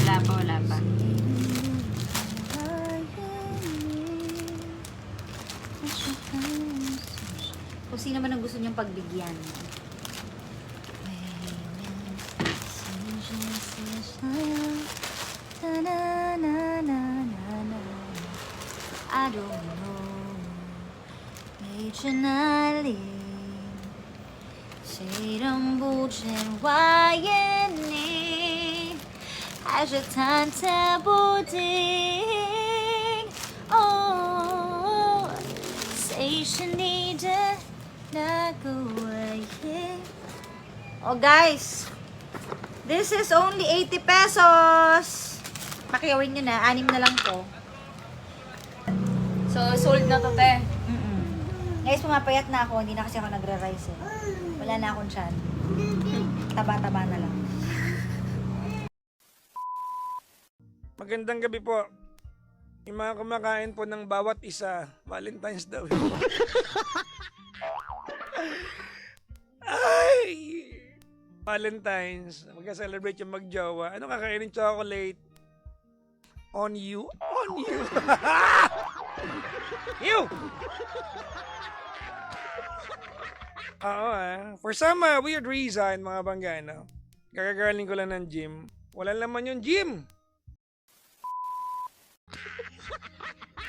Wala pa. Kung sino man ang gusto niyong pagbigyan. I don't know. 没去哪里，谁都不见我眼里，还是忐忑不定。哦，谁是你的那个唯一？ Oh guys, this is only 80 pesos. Pakiawin nyo na, 6 na lang to. So, sold na to, te. Guys, pumapayat na ako, hindi na kasi ako nagre-rice eh. Wala na akong tiyan. Taba-taba na lang. Magandang gabi po. Yung mga kumakain po ng bawat isa, Valentine's daw. Ay! Valentine's. Magka-celebrate yung magjowa. Ano kakainin? Chocolate? On you? On you! You! Oo For some weird reason, mga banggano, gagagaling ko lang ng gym. Wala naman yung gym.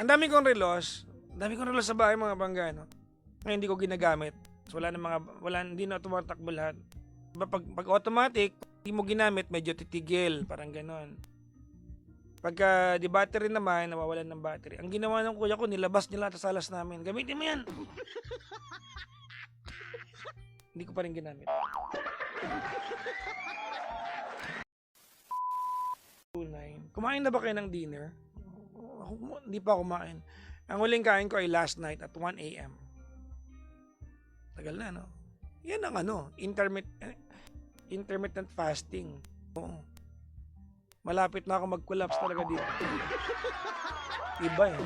Ang dami kong relos. Ang dami kong relos sa bahay, mga banggano. Ngayon hindi ko ginagamit. So, hindi na tumatakbo lahat. Diba, pag automatic, hindi mo ginamit, medyo titigil. Parang ganon. Pagka di battery naman, nawawalan ng battery. Ang ginawa ng kuya ko, nilabas nila sa salas namin. Gamitin mo yan. Hindi ko pa rin ginamit. Kumain na ba kayo ng dinner? Hindi pa kumain. Ang huling kain ko ay last night at 1 a.m. Tagal na, no? Yan ang intermittent fasting. Oo. Malapit na ako mag-collapse talaga dito. Iba eh.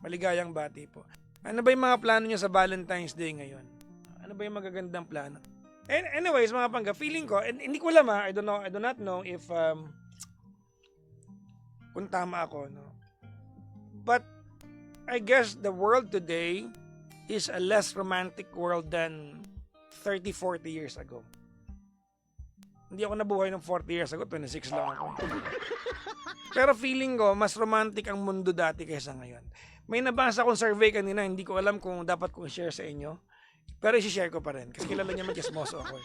Maligayang bati po. Ano ba yung mga plano nyo sa Valentine's Day ngayon? Ano ba yung magagandang plano? Anyways, mga pangga, feeling ko, hindi ko alam I do not know if kung tama ako, no? But I guess the world today is a less romantic world than 30, 40 years ago. Hindi ako nabuhay ng 40 years ago, 26 lang ako. Pero feeling ko, mas romantic ang mundo dati kaysa ngayon. May nabasa akong survey kanina, hindi ko alam kung dapat kong share sa inyo. Pero isi-share ko pa rin, kasi kilala niya mag-chismoso ako.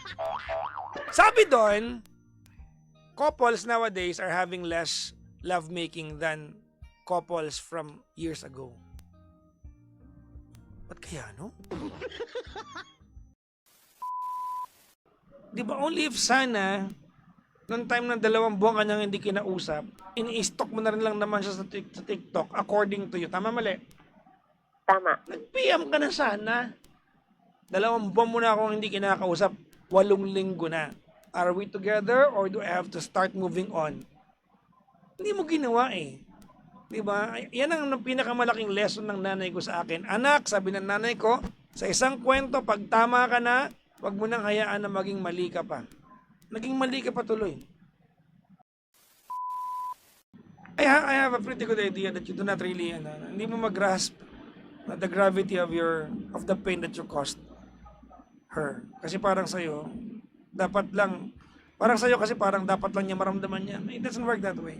Sabi doon, couples nowadays are having less lovemaking than couples from years ago. Ba't kaya, no? Di ba only if sana, noong time ng 2 buwan kanyang hindi kinausap, ini-stock mo na rin lang naman siya sa TikTok according to you. Tama, mali? Tama. Nag-PM ka na sana. 2 buwan mo na akong hindi kinakausap. 8 linggo na. Are we together or do I have to start moving on? Hindi mo ginawa eh. Di ba? Yan ang pinakamalaking lesson ng nanay ko sa akin. Anak, sabi ng nanay ko, sa isang kwento, pag tama ka na, wag mo nang hayaan na maging mali ka pa. Naging mali ka pa tuloy. I have a pretty good idea that you do not really, hindi mo mag-grasp the gravity of the pain that you caused her. Kasi parang sa'yo, dapat lang niya maramdaman yan. It doesn't work that way.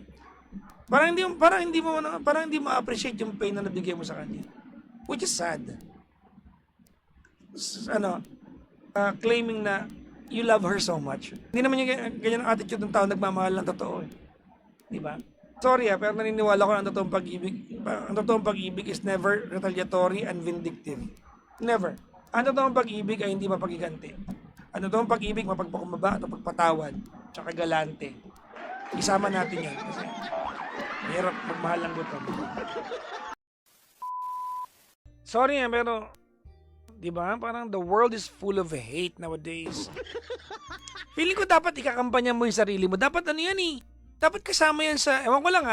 Parang hindi mo appreciate yung pain na nabigay mo sa kanya. Which is sad. Claiming na you love her so much. Hindi naman yung ganyan ang attitude ng tao nagmamahal ng totoo eh. Di ba? Sorry pero naniniwala ko na ang totoong pag-ibig is never retaliatory and vindictive. Never. Ang totoong pag-ibig ay hindi mapagiganti. Ang totoong pag-ibig mapagpakumbaba at pagpatawad tsaka galante. Isama natin yan kasi mahirap magmahal ng gutom. Sorry pero di ba? Parang the world is full of hate nowadays. Feeling ko dapat ikakampanya mo yung sarili mo. Dapat ano yan eh. Dapat kasama yan sa, ewan ko lang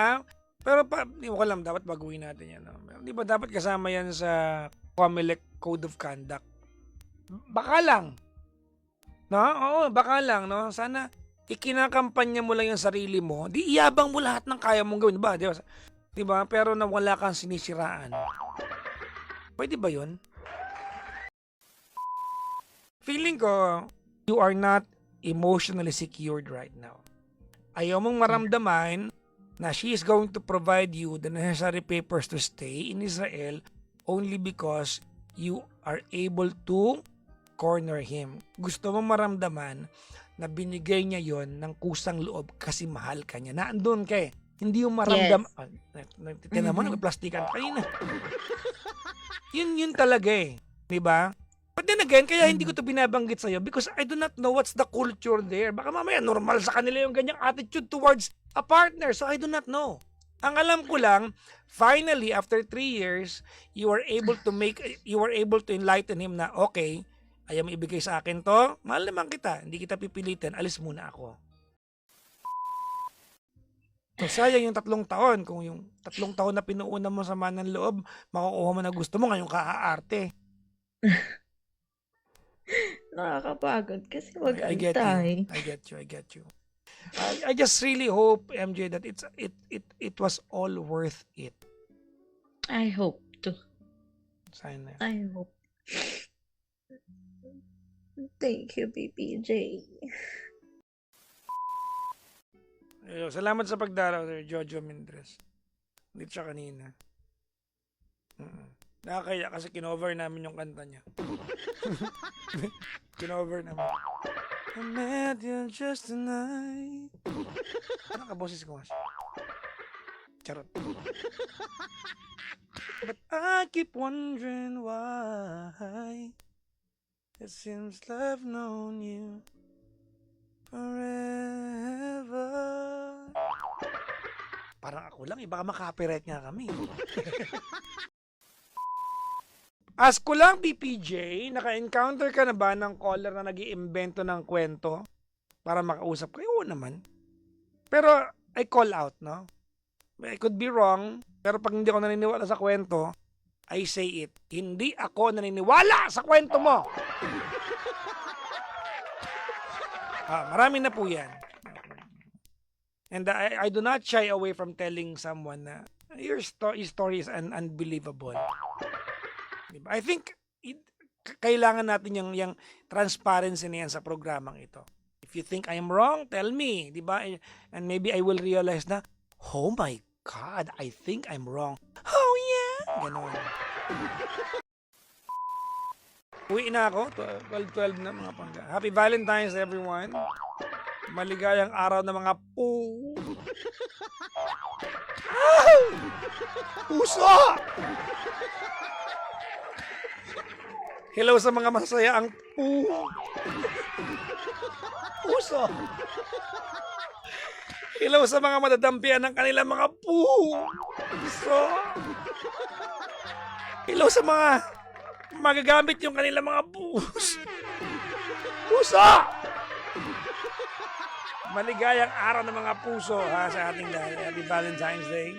pero ewan ko lang, dapat baguhin natin yan. Di ba dapat kasama yan sa COMELEC Code of Conduct? Baka lang. No? Oo, baka lang, no? Sana ikinakampanya mo lang yung sarili mo, di iyabang mo lahat ng kaya mong gawin, ba? Di ba? Di ba? Pero na wala kang sinisiraan. Pwede ba yun? Feeling ko, you are not emotionally secured right now. Ayaw mong maramdaman na she is going to provide you the necessary papers to stay in Israel only because you are able to corner him. Gusto mong maramdaman na binigay niya yon ng kusang loob kasi mahal ka niya. Naandun ka eh. Hindi yung maramdam... Yes. Tinan mo, nagplastikan kanina. Yun talaga eh. Diba? But then again, kaya hindi ko to binabanggit sa'yo because I do not know what's the culture there. Baka mamaya normal sa kanila yung ganyang attitude towards a partner. So I do not know. Ang alam ko lang, finally, after 3 years, you were able to enlighten him na, okay, ayaw mo ibigay sa akin to, mahal naman kita, hindi kita pipilitin, alis muna ako. So, sayang yung 3 taon. Kung yung 3 taon na pinuuna mo sa manang loob, makukuha mo na gusto mo, ngayong kaaarte. Nakakapagod kasi I get you. mag-antay. I get you. I just really hope, MJ, that it was all worth it. I hope to. Sana. I hope. Thank you, BPJ. Salamat sa pagdalaw, Sir Jojo Mendres. Dito siya kanina. Nakakaya kasi kinover namin yung kanta niya. Kinover namin. I met you just tonight. Parang kaboses ko nga siya. Charot. But I keep wondering why it seems I've known you forever. Parang ako lang, baka makapiright nga kami. Ask ko lang, PPJ, naka-encounter ka na ba ng caller na nag-iimbento ng kwento para makausap kayo? Oo naman. Pero, I call out, no? I could be wrong, pero pag hindi ako naniniwala sa kwento, I say it. Hindi ako naniniwala sa kwento mo! Marami na po yan. And I do not shy away from telling someone na your story is unbelievable. Diba? I think kailangan natin yung transparency na yan sa programang ito. If you think I'm wrong, tell me. Diba? And maybe I will realize na, oh my God, I think I'm wrong. Oh yeah! Ganon. Uwi na ako. 12 na mga pangga. Happy Valentine's everyone. Maligayang araw na mga poo. Puso! Hello sa mga masaya ang puso. Hello sa mga madadampian ng kanilang mga puso. Hello sa mga magagamit yung kanilang mga puso. Maligayang araw ng mga puso ha, sa ating Happy Valentine's Day.